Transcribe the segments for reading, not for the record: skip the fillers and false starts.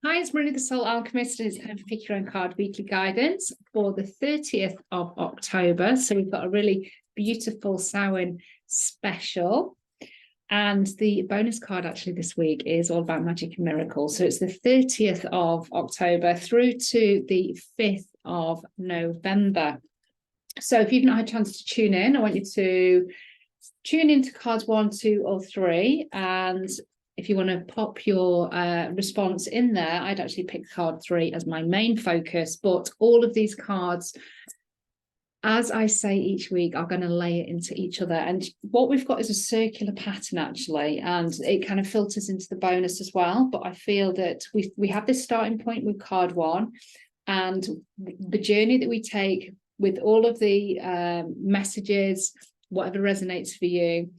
Hi, it's Marina, the Soul Alchemist, and it's time for Pick Your Own Card Weekly Guidance for the 30th of October. So we've got a really beautiful Samhain special. And the bonus card actually this week is all about magic and miracles. So it's the 30th of October through to the 5th of November. So if you've not had a chance to tune in, I want you to tune into cards 1, 2, or 3. And if you want to pop your response in there, I'd actually pick card 3 as my main focus. But all of these cards, as I say each week, are going to layer into each other. And what we've got is a circular pattern, actually, and it kind of filters into the bonus as well. But I feel that we have this starting point with card 1, and the journey that we take with all of the messages, whatever resonates for you,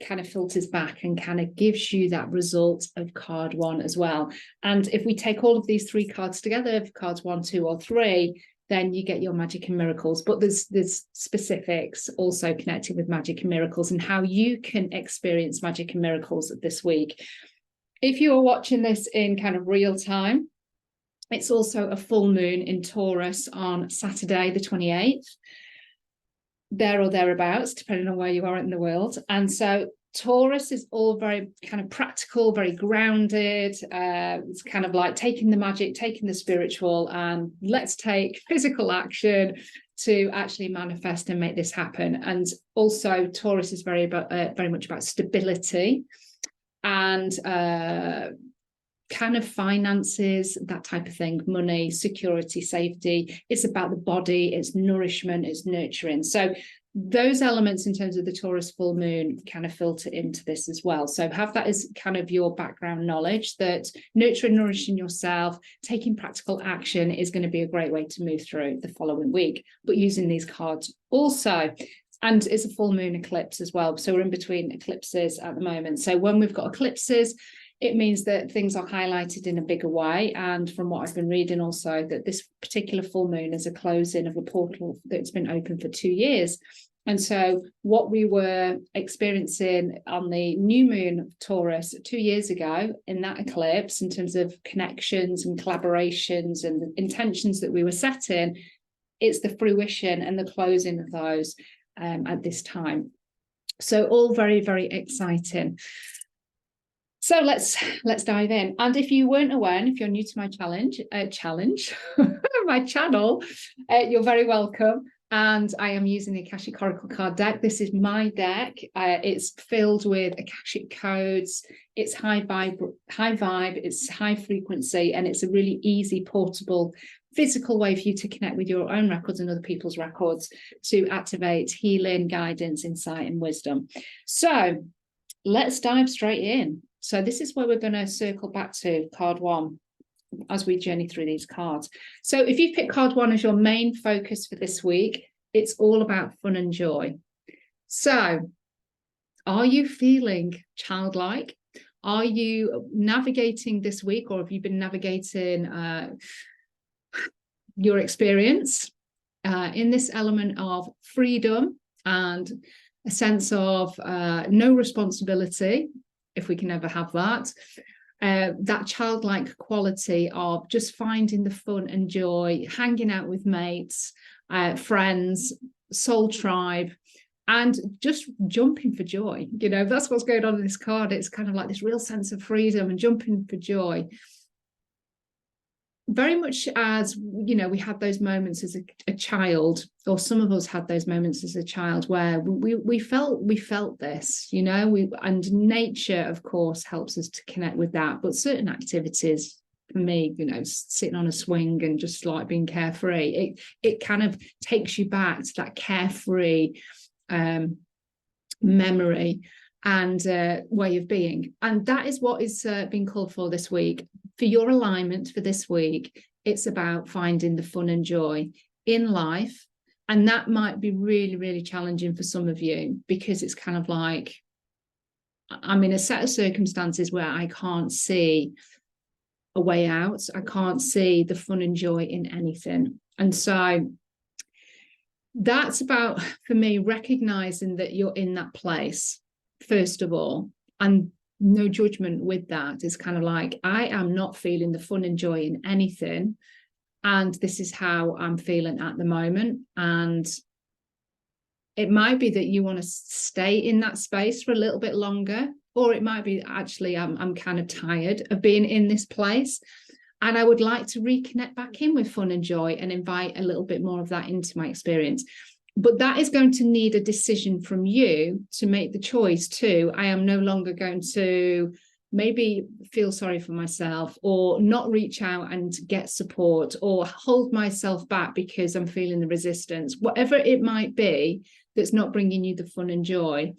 kind of filters back and kind of gives you that result of card 1 as well. And if we take all of these 3 cards together, cards 1, 2, or 3, then you get your magic and miracles. But there's specifics also connected with magic and miracles and how you can experience magic and miracles this week. If you are watching this in kind of real time, it's also a full moon in Taurus on Saturday, the 28th. There or thereabouts, depending on where you are in the world. And so Taurus is all very kind of practical, very grounded. It's kind of like taking the magic, taking the spiritual, and let's take physical action to actually manifest and make this happen. And also Taurus is very much about stability and kind of finances, that type of thing, money, security, safety. It's about the body, it's nourishment, it's nurturing. So those elements in terms of the Taurus full moon kind of filter into this as well. So have that as kind of your background knowledge, that nurturing, nourishing yourself, taking practical action is going to be a great way to move through the following week, but using these cards also. And it's a full moon eclipse as well. So we're in between eclipses at the moment. So when we've got eclipses, it means that things are highlighted in a bigger way. And from what I've been reading also, that this particular full moon is a closing of a portal that's been open for 2 years. And so what we were experiencing on the new moon of Taurus 2 years ago in that eclipse, in terms of connections and collaborations and the intentions that we were setting, it's the fruition and the closing of those at this time. So all very, very exciting. So let's dive in. And if you weren't aware, and if you're new to my my channel, you're very welcome. And I am using the Akashic Oracle card deck. This is my deck. It's filled with Akashic codes. It's high vibe, it's high frequency, and it's a really easy, portable, physical way for you to connect with your own records and other people's records to activate healing, guidance, insight, and wisdom. So let's dive straight in. So this is where we're going to circle back to card 1 as we journey through these cards. So if you pick card 1 as your main focus for this week, it's all about fun and joy. So are you feeling childlike? Are you navigating this week, or have you been navigating your experience in this element of freedom and a sense of no responsibility, if we can ever have that, that childlike quality of just finding the fun and joy, hanging out with mates, friends, soul tribe, and just jumping for joy. You know, that's what's going on in this card. It's kind of like this real sense of freedom and jumping for joy. Very much as, you know, we had those moments as a child, or some of us had those moments as a child where we felt this, you know, and nature, of course, helps us to connect with that. But certain activities, for me, you know, sitting on a swing and just like being carefree, it kind of takes you back to that carefree memory and way of being. And that is what is being called for this week. For your alignment for this week, it's about finding the fun and joy in life. And that might be really, really challenging for some of you, because it's kind of like, I'm in a set of circumstances where I can't see a way out. I can't see the fun and joy in anything. And so that's about, for me, recognizing that you're in that place, first of all, and no judgment with that. It's kind of like, I am not feeling the fun and joy in anything, and this is how I'm feeling at the moment. And it might be that you want to stay in that space for a little bit longer, or it might be, actually, I'm kind of tired of being in this place, and I would like to reconnect back in with fun and joy and invite a little bit more of that into my experience. But that is going to need a decision from you to make the choice to, I am no longer going to maybe feel sorry for myself, or not reach out and get support, or hold myself back because I'm feeling the resistance. Whatever it might be that's not bringing you the fun and joy,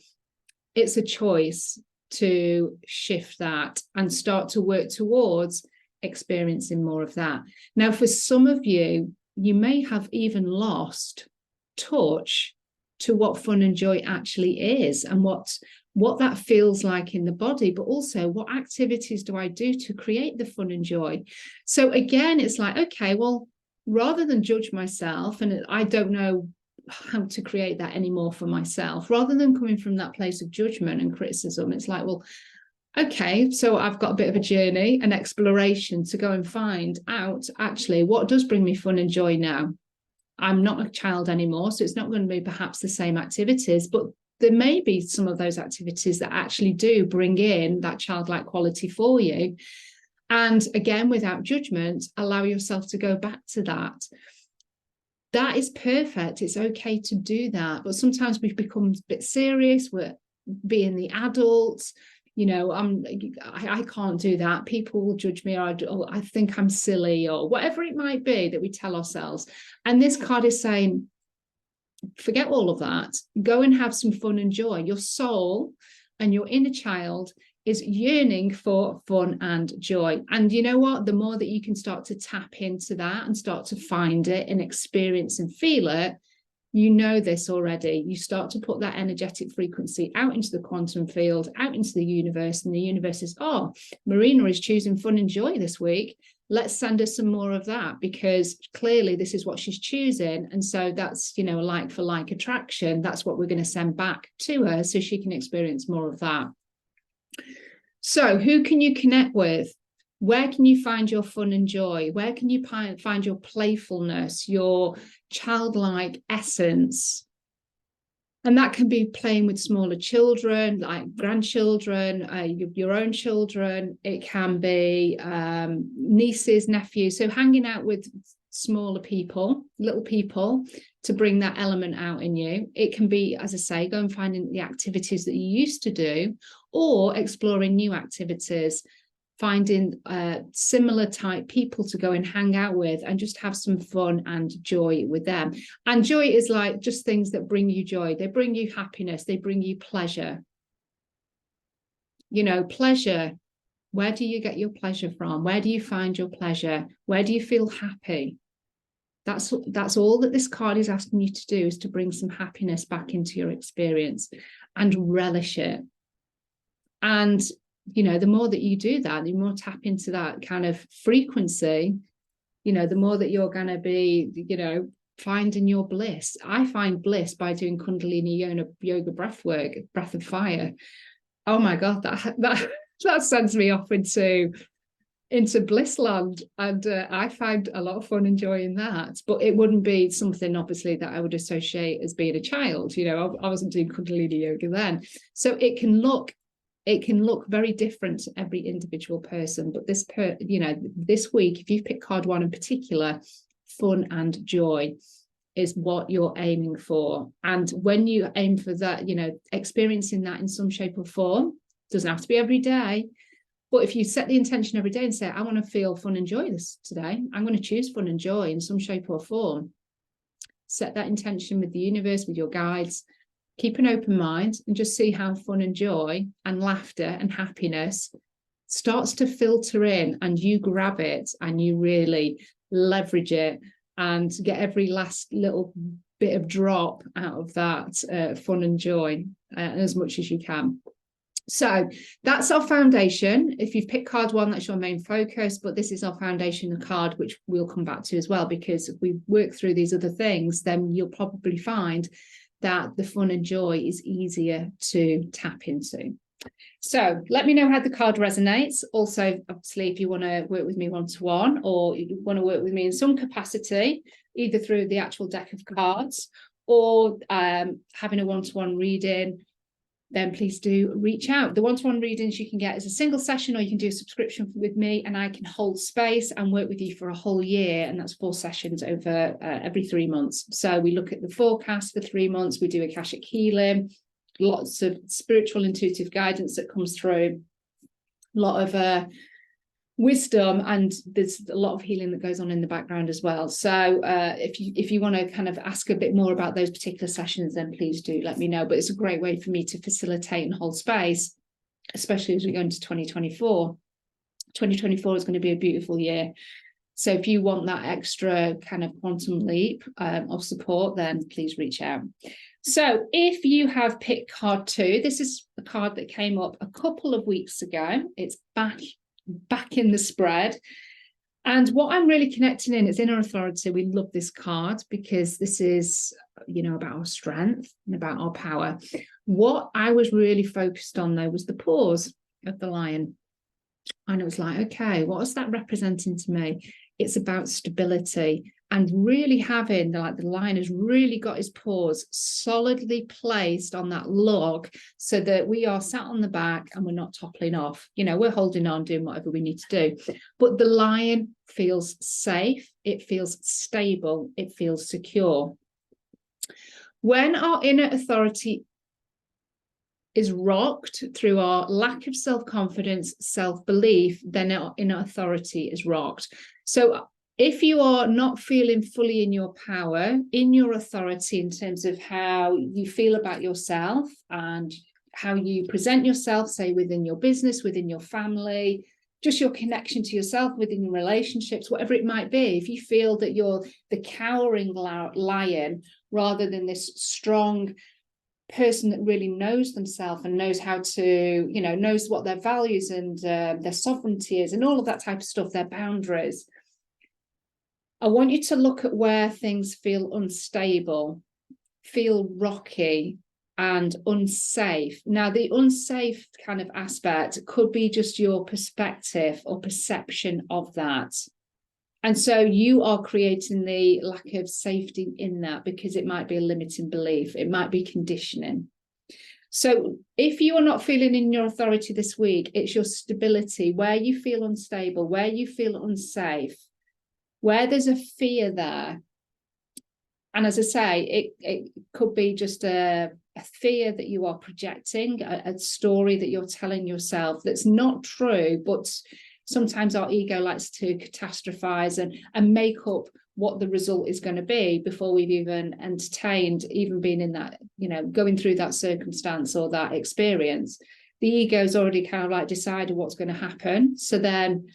it's a choice to shift that and start to work towards experiencing more of that. Now, for some of you, you may have even lost touch to what fun and joy actually is, and what that feels like in the body, but also what activities do I do to create the fun and joy. So again, it's like, okay, well, rather than judge myself, and I don't know how to create that anymore for myself, rather than coming from that place of judgment and criticism, it's like, well, okay, so I've got a bit of a journey, an exploration to go and find out actually what does bring me fun and joy now. I'm not a child anymore, so it's not going to be perhaps the same activities, but there may be some of those activities that actually do bring in that childlike quality for you. And again, without judgment, allow yourself to go back to that. That is perfect. It's okay to do that. But sometimes we've become a bit serious. We're being the adults. You know, I can't do that. People will judge me, or I think I'm silly, or whatever it might be that we tell ourselves. And this card is saying, forget all of that. Go and have some fun and joy. Your soul and your inner child is yearning for fun and joy. And you know what? The more that you can start to tap into that and start to find it and experience and feel it, you know this already. You start to put that energetic frequency out into the quantum field, out into the universe, and the universe is, oh, Marina is choosing fun and joy this week. Let's send her some more of that, because clearly this is what she's choosing. And so that's, you know, a like for like attraction. That's what we're going to send back to her so she can experience more of that. So who can you connect with? Where can you find your fun and joy? Where can you find your playfulness, your childlike essence? And that can be playing with smaller children, like grandchildren, your own children. It can be nieces, nephews. So hanging out with smaller people, little people, to bring that element out in you. It can be, as I say, go and finding the activities that you used to do, or exploring new activities, finding similar type people to go and hang out with and just have some fun and joy with them. And joy is like just things that bring you joy. They bring you happiness. They bring you pleasure. You know, pleasure. Where do you get your pleasure from? Where do you find your pleasure? Where do you feel happy? That's all that this card is asking you to do, is to bring some happiness back into your experience and relish it. And you know, the more that you do that, the more tap into that kind of frequency, you know, the more that you're going to be, you know, finding your bliss. I find bliss by doing Kundalini yoga breath work, breath of fire. Oh my God, that sends me off into bliss land. And I find a lot of fun and joy in that. But it wouldn't be something, obviously, that I would associate as being a child. You know, I wasn't doing Kundalini yoga then. So it can look very different to every individual person. But this week, if you've picked card one in particular, fun and joy is what you're aiming for. And when you aim for that, you know, experiencing that in some shape or form, doesn't have to be every day. But if you set the intention every day and say, I want to feel fun and joy this today, I'm going to choose fun and joy in some shape or form. Set that intention with the universe, with your guides. Keep an open mind and just see how fun and joy and laughter and happiness starts to filter in, and you grab it and you really leverage it and get every last little bit of drop out of that fun and joy as much as you can. So that's our foundation. If you've picked card one, that's your main focus, but this is our foundation card, which we'll come back to as well, because if we work through these other things, then you'll probably find that the fun and joy is easier to tap into. So let me know how the card resonates. Also, obviously, if you want to work with me one-to-one, or you want to work with me in some capacity, either through the actual deck of cards or having a one-to-one reading, then please do reach out. The one-to-one readings you can get as a single session, or you can do a subscription with me, and I can hold space and work with you for a whole year. And that's 4 sessions over every 3 months. So we look at the forecast for 3 months. We do AKASHIC healing, lots of spiritual intuitive guidance that comes through, a lot of wisdom, and there's a lot of healing that goes on in the background as well. So if you want to kind of ask a bit more about those particular sessions, then please do let me know. But it's a great way for me to facilitate and hold space, especially as we go into 2024. 2024 is going to be a beautiful year. So if you want that extra kind of quantum leap of support, then please reach out. So if you have picked card 2, this is a card that came up a couple of weeks ago. It's back in the spread. And what I'm really connecting in is inner authority. We love this card because this is, you know, about our strength and about our power. What I was really focused on, though, was the pause of the lion. And it was like, okay, what is that representing to me? It's about stability and really having the lion has really got his paws solidly placed on that log so that we are sat on the back and we're not toppling off. You know, we're holding on, doing whatever we need to do. But the lion feels safe. It feels stable. It feels secure. When our inner authority is rocked through our lack of self-confidence, self-belief, then our inner authority is rocked. So if you are not feeling fully in your power, in your authority, in terms of how you feel about yourself and how you present yourself, say within your business, within your family, just your connection to yourself within your relationships, whatever it might be, if you feel that you're the cowering lion rather than this strong person that really knows themselves and knows how to, you know, knows what their values and their sovereignty is and all of that type of stuff, their boundaries, I want you to look at where things feel unstable, feel rocky and unsafe. Now, the unsafe kind of aspect could be just your perspective or perception of that. And so you are creating the lack of safety in that because it might be a limiting belief. It might be conditioning. So if you are not feeling in your authority this week, it's your stability, where you feel unstable, where you feel unsafe, where there's a fear there. And as I say, it could be just a fear that you are projecting, a story that you're telling yourself that's not true, but sometimes our ego likes to catastrophize and make up what the result is going to be before we've even entertained, even being in that, you know, going through that circumstance or that experience. The ego's already kind of like decided what's going to happen. So then,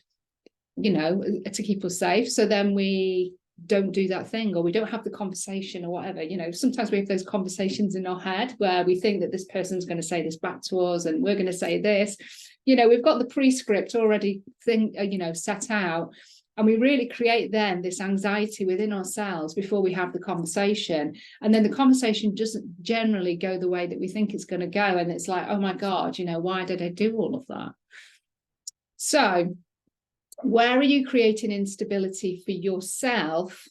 you know, to keep us safe. So then we don't do that thing, or we don't have the conversation or whatever. You know, sometimes we have those conversations in our head where we think that this person's going to say this back to us and we're going to say this. You know, we've got the prescript already set out, and we really create then this anxiety within ourselves before we have the conversation. And then the conversation doesn't generally go the way that we think it's going to go. And it's like, oh my God, you know, why did I do all of that? So where are you creating instability for yourself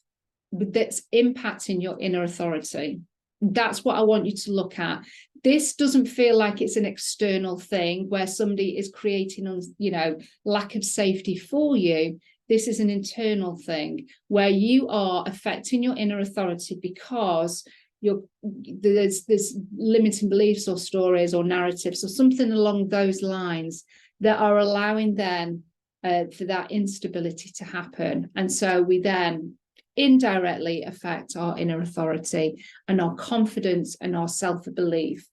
that's impacting your inner authority? That's what I want you to look at. This doesn't feel like it's an external thing where somebody is creating, you know, lack of safety for you. This is an internal thing where you are affecting your inner authority because there's limiting beliefs or stories or narratives or something along those lines that are allowing then for that instability to happen. And so we then indirectly affect our inner authority and our confidence and our self-belief.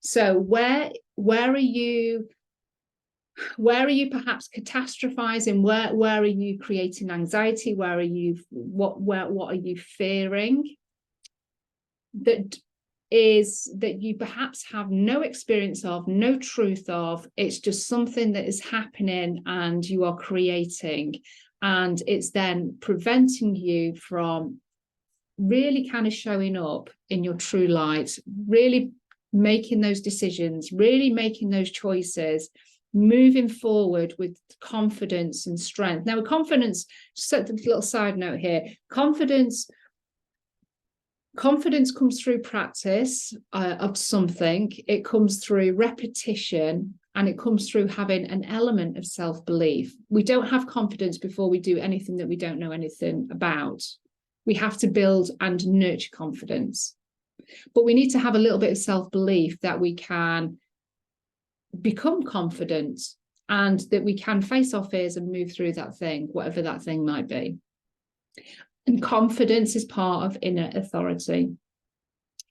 So where are you perhaps catastrophizing? Where are you creating anxiety? Where are you, what are you fearing? That you perhaps have no experience of, no truth of. It's just something that is happening and you are creating, and it's then preventing you from really kind of showing up in your true light, really making those decisions, really making those choices, moving forward with confidence and strength. Now, with confidence, just a little side note here, confidence comes through practice of something. It comes through repetition, and it comes through having an element of self-belief. We don't have confidence before we do anything that we don't know anything about. We have to build and nurture confidence. But we need to have a little bit of self-belief that we can become confident and that we can face our fears and move through that thing, whatever that thing might be. And confidence is part of inner authority.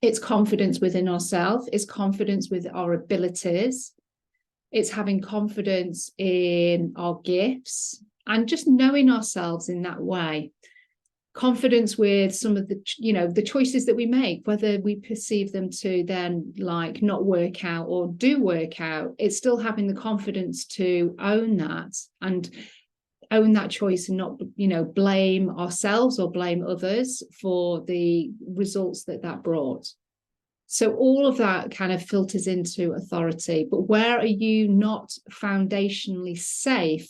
It's confidence within ourselves. It's confidence with our abilities. It's having confidence in our gifts and just knowing ourselves in that way. Confidence with some of the, the choices that we make, whether we perceive them to then like not work out or do work out. It's still having the confidence to own that and own that choice and not, blame ourselves or blame others for the results that brought. So all of that kind of filters into authority. But where are you not foundationally safe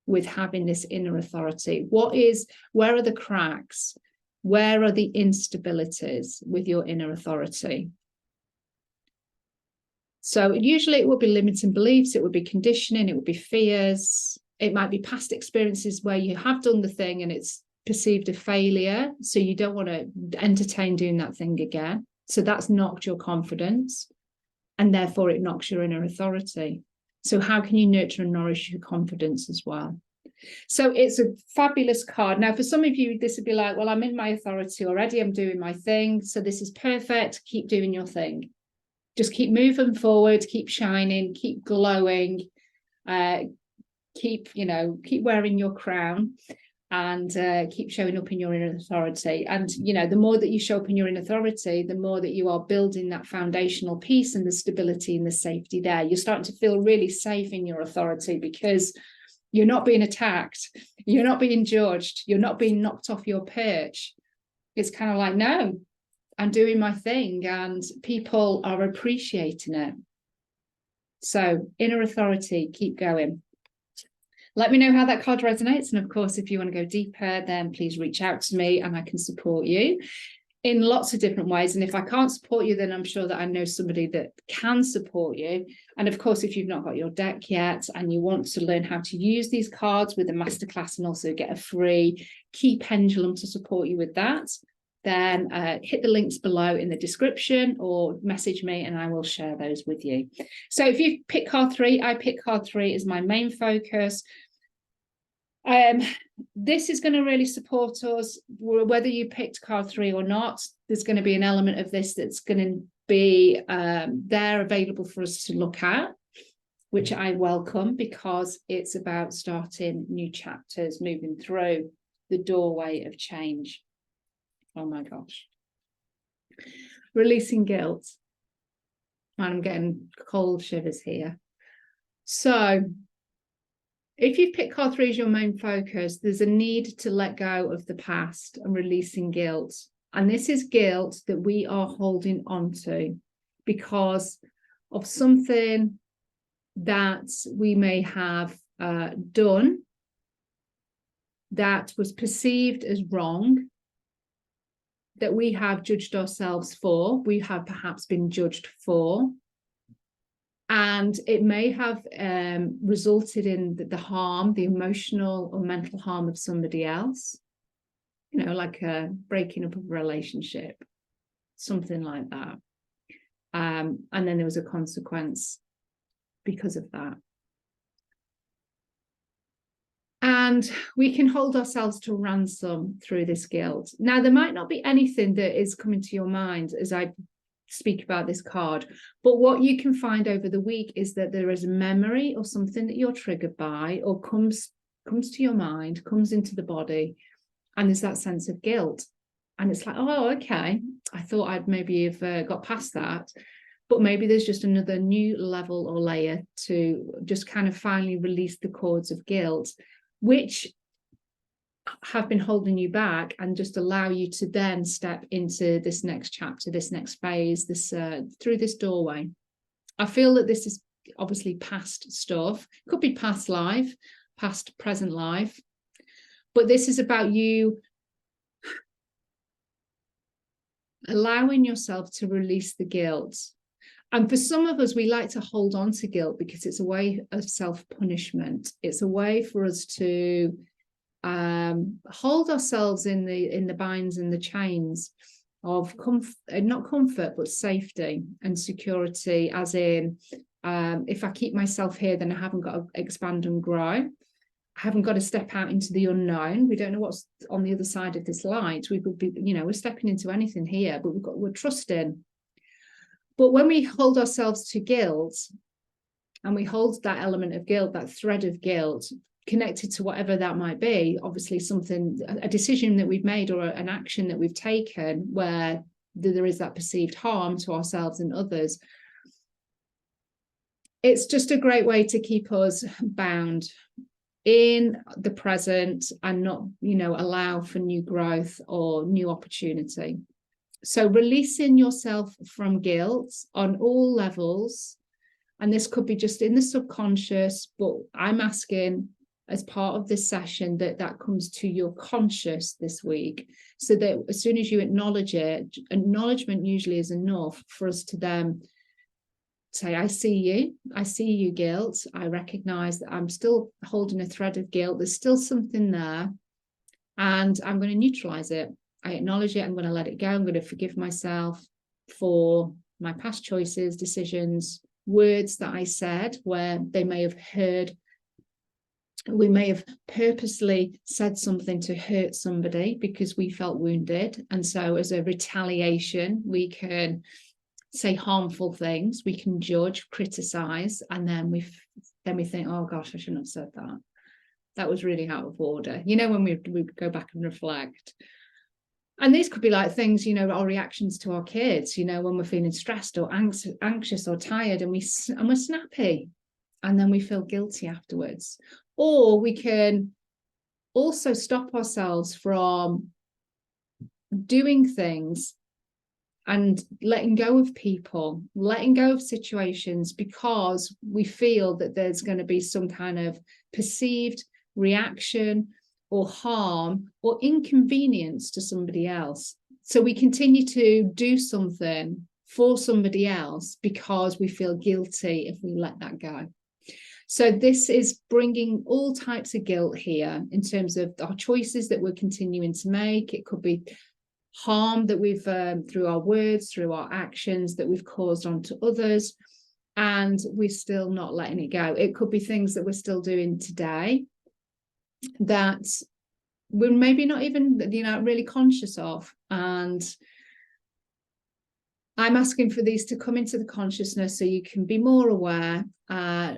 with having this inner authority? Where are the cracks? Where are the instabilities with your inner authority? So usually it would be limiting beliefs, it would be conditioning, it would be fears, it might be past experiences where you have done the thing and it's perceived a failure, so you don't want to entertain doing that thing again. So that's knocked your confidence, and therefore it knocks your inner authority. So how can you nurture and nourish your confidence as well? So it's a fabulous card. Now, for some of you, this would be like, well, I'm in my authority already. I'm doing my thing. So this is perfect. Keep doing your thing. Just keep moving forward, keep shining, keep glowing, keep wearing your crown, and keep showing up in your inner authority. And, the more that you show up in your inner authority, the more that you are building that foundational piece and the stability and the safety there. You're starting to feel really safe in your authority because you're not being attacked. You're not being judged. You're not being knocked off your perch. It's kind of like, no, I'm doing my thing and people are appreciating it. So inner authority, keep going. Let me know how that card resonates. And of course, if you want to go deeper, then please reach out to me and I can support you in lots of different ways. And if I can't support you, then I'm sure that I know somebody that can support you. And of course, if you've not got your deck yet and you want to learn how to use these cards with a masterclass and also get a free key pendulum to support you with that, then hit the links below in the description or message me and I will share those with you. So if you pick card 3, I pick card 3 as my main focus. This is going to really support us, whether you picked card 3 or not. There's going to be an element of this that's going to be there available for us to look at, which I welcome because it's about starting new chapters, moving through the doorway of change. Oh my gosh. Releasing guilt. I'm getting cold shivers here. So if you've picked card 3 as your main focus, there's a need to let go of the past and releasing guilt. And this is guilt that we are holding on to because of something that we may have done that was perceived as wrong, that we have judged ourselves for, we have perhaps been judged for. And it may have resulted in the harm, the emotional or mental harm of somebody else, like a breaking up of a relationship, something like that. And then there was a consequence because of that. And we can hold ourselves to ransom through this guilt. Now, there might not be anything that is coming to your mind as I speak about this card, but what you can find over the week is that there is a memory or something that you're triggered by or comes to your mind, comes into the body, and there's that sense of guilt. And it's like, oh, okay, I thought I'd maybe have got past that, but maybe there's just another new level or layer to just kind of finally release the cords of guilt, which have been holding you back, and just allow you to then step into this next chapter, this next phase, this through this doorway. I feel that this is obviously past stuff, could be past life, past present life, but this is about you allowing yourself to release the guilt. And for some of us, we like to hold on to guilt because it's a way of self-punishment. It's a way for us to hold ourselves in the binds and the chains of not comfort, but safety and security, as in, if I keep myself here, then I haven't got to expand and grow. I haven't got to step out into the unknown. We don't know what's on the other side of this light. We could be, we're stepping into anything here, but we're trusting. But when we hold ourselves to guilt, and we hold that element of guilt, that thread of guilt, connected to whatever that might be, obviously something, a decision that we've made or an action that we've taken where there is that perceived harm to ourselves and others, it's just a great way to keep us bound in the present and not, allow for new growth or new opportunity. So releasing yourself from guilt on all levels, and this could be just in the subconscious, but I'm asking as part of this session that comes to your conscious this week, so that as soon as you acknowledge it, acknowledgement usually is enough for us to then say, I see you, guilt. I recognize that I'm still holding a thread of guilt. There's still something there, and I'm going to neutralize it. I acknowledge it. I'm going to let it go. I'm going to forgive myself for my past choices, decisions, words that I said where they may have heard. We may have purposely said something to hurt somebody because we felt wounded. And so as a retaliation, we can say harmful things, we can judge, criticize, and then we think, oh gosh, I shouldn't have said that. That was really out of order. When we go back and reflect. And these could be like things, our reactions to our kids, when we're feeling stressed or anxious or tired, and we're snappy, and then we feel guilty afterwards. Or we can also stop ourselves from doing things and letting go of people, letting go of situations, because we feel that there's going to be some kind of perceived reaction or harm or inconvenience to somebody else. So we continue to do something for somebody else because we feel guilty if we let that go. So this is bringing all types of guilt here in terms of our choices that we're continuing to make. It could be harm that we've, through our words, through our actions, that we've caused onto others, and we're still not letting it go. It could be things that we're still doing today that we're maybe not even, really conscious of. And I'm asking for these to come into the consciousness so you can be more aware,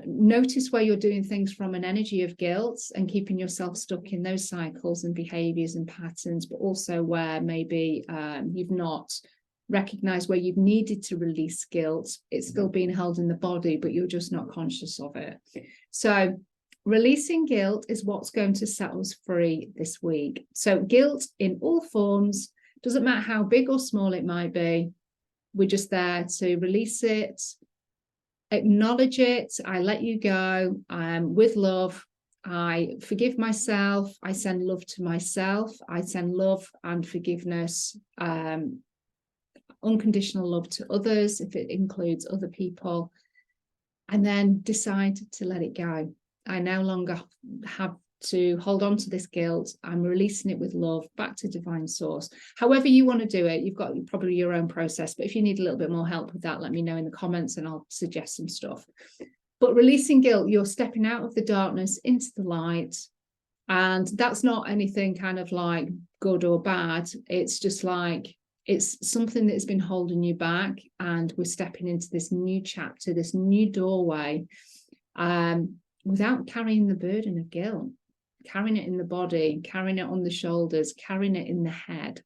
notice where you're doing things from an energy of guilt and keeping yourself stuck in those cycles and behaviors and patterns, but also where maybe you've not recognized where you've needed to release guilt. It's still being held in the body, but you're just not conscious of it. So releasing guilt is what's going to set us free this week. So guilt in all forms, doesn't matter how big or small it might be. We're just there to release it, acknowledge it. I let you go with love. I forgive myself. I send love to myself. I send love and forgiveness, unconditional love to others, if it includes other people, and then decide to let it go. I no longer have to hold on to this guilt. I'm releasing it with love back to divine source. However you want to do it, you've got probably your own process, but if you need a little bit more help with that, let me know in the comments and I'll suggest some stuff. But releasing guilt, you're stepping out of the darkness into the light, and that's not anything kind of like good or bad. It's just like, it's something that's been holding you back, and we're stepping into this new chapter, this new doorway, without carrying the burden of guilt. Carrying it in the body, carrying it on the shoulders, carrying it in the head,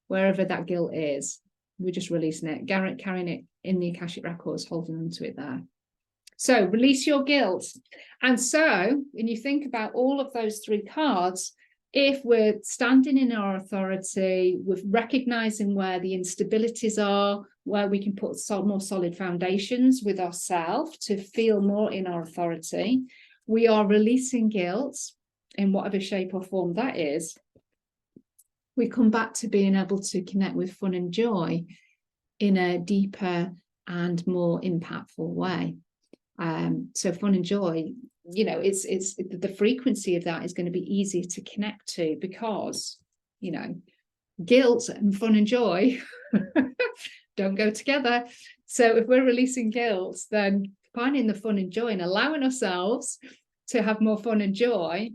wherever that guilt is, we're just releasing it, carrying it in the Akashic records, holding on to it there. So release your guilt. And so when you think about all of those three cards, if we're standing in our authority, with recognizing where the instabilities are, where we can put more solid foundations with ourselves to feel more in our authority, we are releasing guilt in whatever shape or form that is. We come back to being able to connect with fun and joy in a deeper and more impactful way. So fun and joy, you know, it's the frequency of that is going to be easier to connect to, because, you know, guilt and fun and joy don't go together. So if we're releasing guilt, then finding the fun and joy and allowing ourselves to have more fun and joy,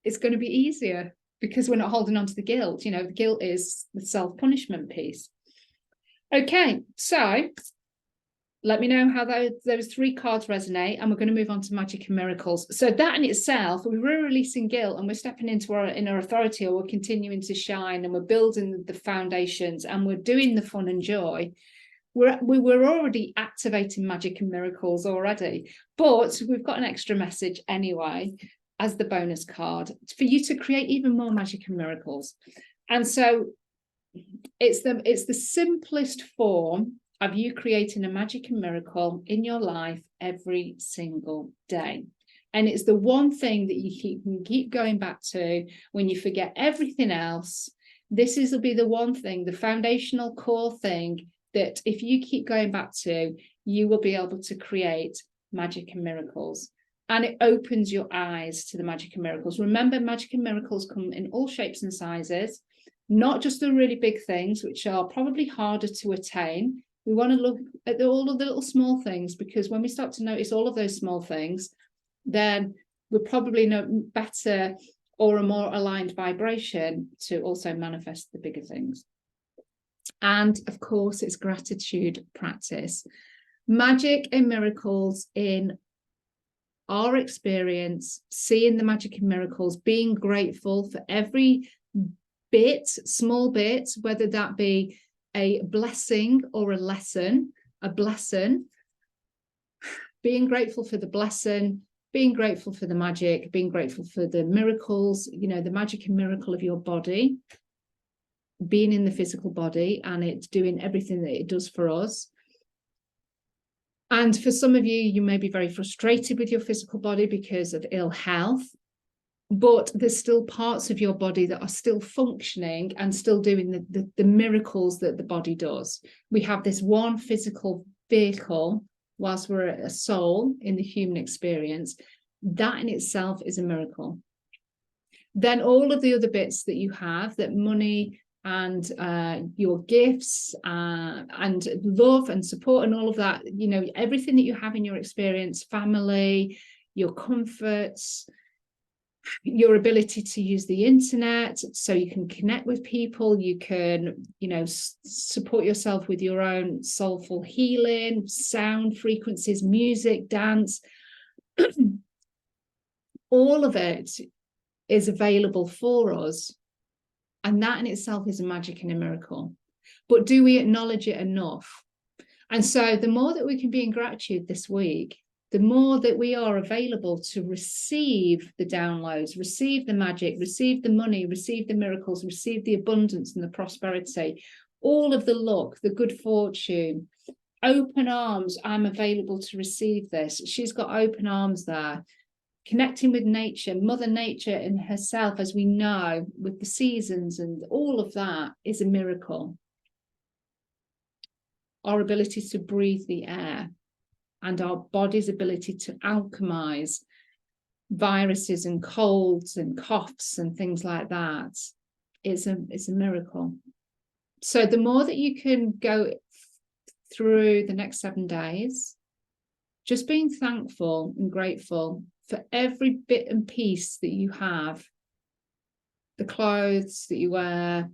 it's going to be easier, because we're not holding on to the guilt. You know, the guilt is the self-punishment piece. Okay, so let me know how those 3 cards resonate, and we're going to move on to magic and miracles. So that in itself, we're releasing guilt and we're stepping into our inner authority, or we're continuing to shine, and we're building the foundations, and we're doing the fun and joy. We're already activating magic and miracles already, but we've got an extra message anyway as the bonus card for you to create even more magic and miracles. And so it's the simplest form of you creating a magic and miracle in your life every single day. And it's the one thing that you can keep going back to when you forget everything else. This will be the one thing, the foundational core thing, that if you keep going back to, you will be able to create magic and miracles. And it opens your eyes to the magic and miracles. Remember, magic and miracles come in all shapes and sizes, not just the really big things, which are probably harder to attain. We want to look at all of the little small things, because when we start to notice all of those small things, then we're probably better or a more aligned vibration to also manifest the bigger things. And of course, it's gratitude practice. Magic and miracles in our experience, seeing the magic and miracles, being grateful for every bit, small bit, whether that be a blessing or a lesson, being grateful for the blessing, being grateful for the magic, being grateful for the miracles, you know, the magic and miracle of your body, being in the physical body and it's doing everything that it does for us. And for some of you, you may be very frustrated with your physical body because of ill health, but there's still parts of your body that are still functioning and still doing the miracles that the body does. We have this one physical vehicle whilst we're a soul in the human experience. That in itself is a miracle. Then all of the other bits that you have, that money and your gifts and love and support and all of that, you know, everything that you have in your experience, family, your comforts, your ability to use the internet so you can connect with people, you can, you know, support yourself with your own soulful healing, sound frequencies, music, dance, all of it is available for us. And that in itself is a magic and a miracle. But do we acknowledge it enough? And so the more that we can be in gratitude this week, the more that we are available to receive the downloads, receive the magic, receive the money, receive the miracles, receive the abundance and the prosperity, all of the luck, the good fortune, open arms. I'm available to receive this. She's got open arms there. Connecting with nature, Mother Nature and herself, as we know, with the seasons and all of that is a miracle. Our ability to breathe the air and our body's ability to alchemize viruses and colds and coughs and things like that is a miracle. So the more that you can go through the next 7 days, just being thankful and grateful for every bit and piece that you have, the clothes that you wear,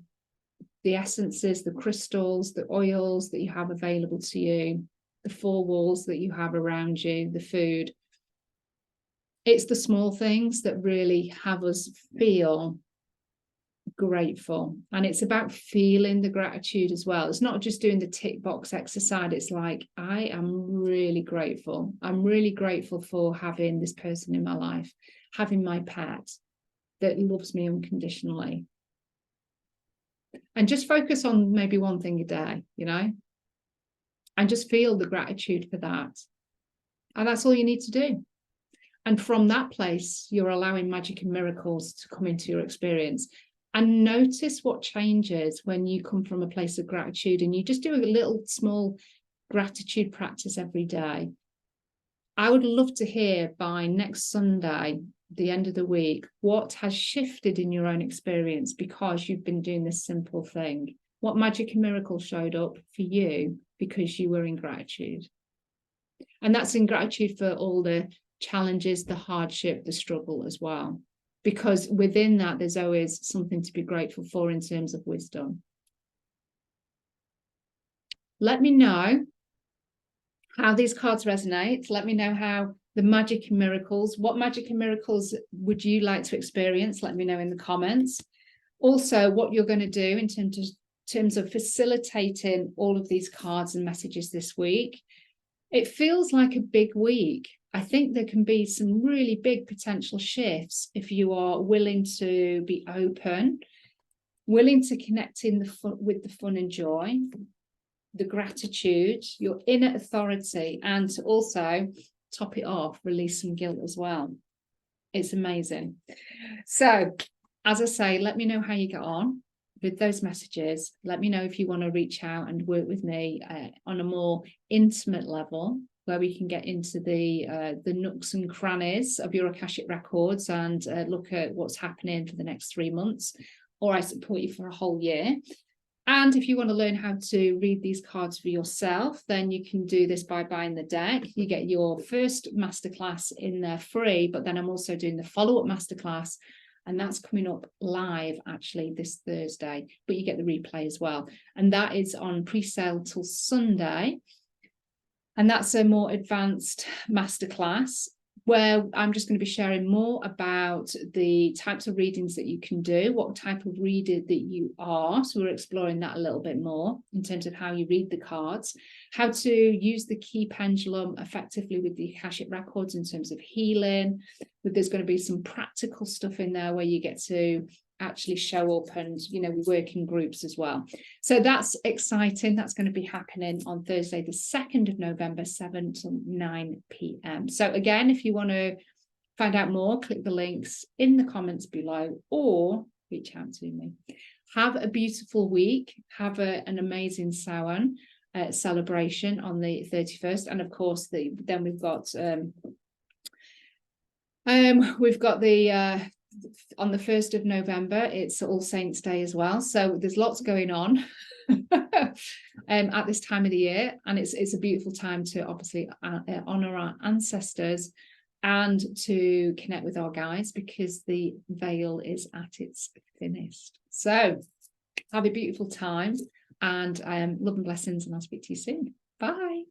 the essences, the crystals, the oils that you have available to you, the 4 walls that you have around you, the food. It's the small things that really have us feel grateful. And it's about feeling the gratitude as well. It's not just doing the tick box exercise. It's like, I am really grateful. I'm really grateful for having this person in my life, having my pet, that loves me unconditionally. And just focus on maybe one thing a day, you know, and just feel the gratitude for that. And that's all you need to do. And from that place, you're allowing magic and miracles to come into your experience. And notice what changes when you come from a place of gratitude and you just do a little small gratitude practice every day. I would love to hear by next Sunday, the end of the week, what has shifted in your own experience because you've been doing this simple thing. What magic and miracle showed up for you because you were in gratitude. And that's in gratitude for all the challenges, the hardship, the struggle as well. Because within that, there's always something to be grateful for in terms of wisdom. Let me know how these cards resonate. Let me know how the magic and miracles, what magic and miracles would you like to experience? Let me know in the comments. Also, what you're going to do in terms of facilitating all of these cards and messages this week. It feels like a big week. I think there can be some really big potential shifts if you are willing to be open, willing to connect in with the fun and joy, the gratitude, your inner authority, and to also top it off, release some guilt as well. It's amazing. So, as I say, let me know how you get on with those messages. Let me know if you want to reach out and work with me on a more intimate level, where we can get into the nooks and crannies of your Akashic records and look at what's happening for the next 3 months, or I support you for a whole year. And if you want to learn how to read these cards for yourself, then you can do this by buying the deck. You get your first masterclass in there free, but then I'm also doing the follow-up masterclass, and that's coming up live actually this Thursday, but you get the replay as well. And that is on pre-sale till Sunday. And that's a more advanced masterclass where I'm just going to be sharing more about the types of readings that you can do, what type of reader that you are. So we're exploring that a little bit more in terms of how you read the cards, how to use the key pendulum effectively with the Akashic records in terms of healing. There's going to be some practical stuff in there where you get to actually show up, and we work in groups as well. So that's exciting. That's going to be happening on Thursday the 2nd of November, 7 to 9 p.m. So again, if you want to find out more, click the links in the comments below or reach out to me. Have a beautiful week. Have an amazing Samhain celebration on the 31st, and of course then we've got the on the 1st of November, it's All Saints Day as well. So there's lots going on at this time of the year. And it's a beautiful time to obviously honor our ancestors and to connect with our guides, because the veil is at its thinnest. So have a beautiful time, and love and blessings, and I'll speak to you soon. Bye.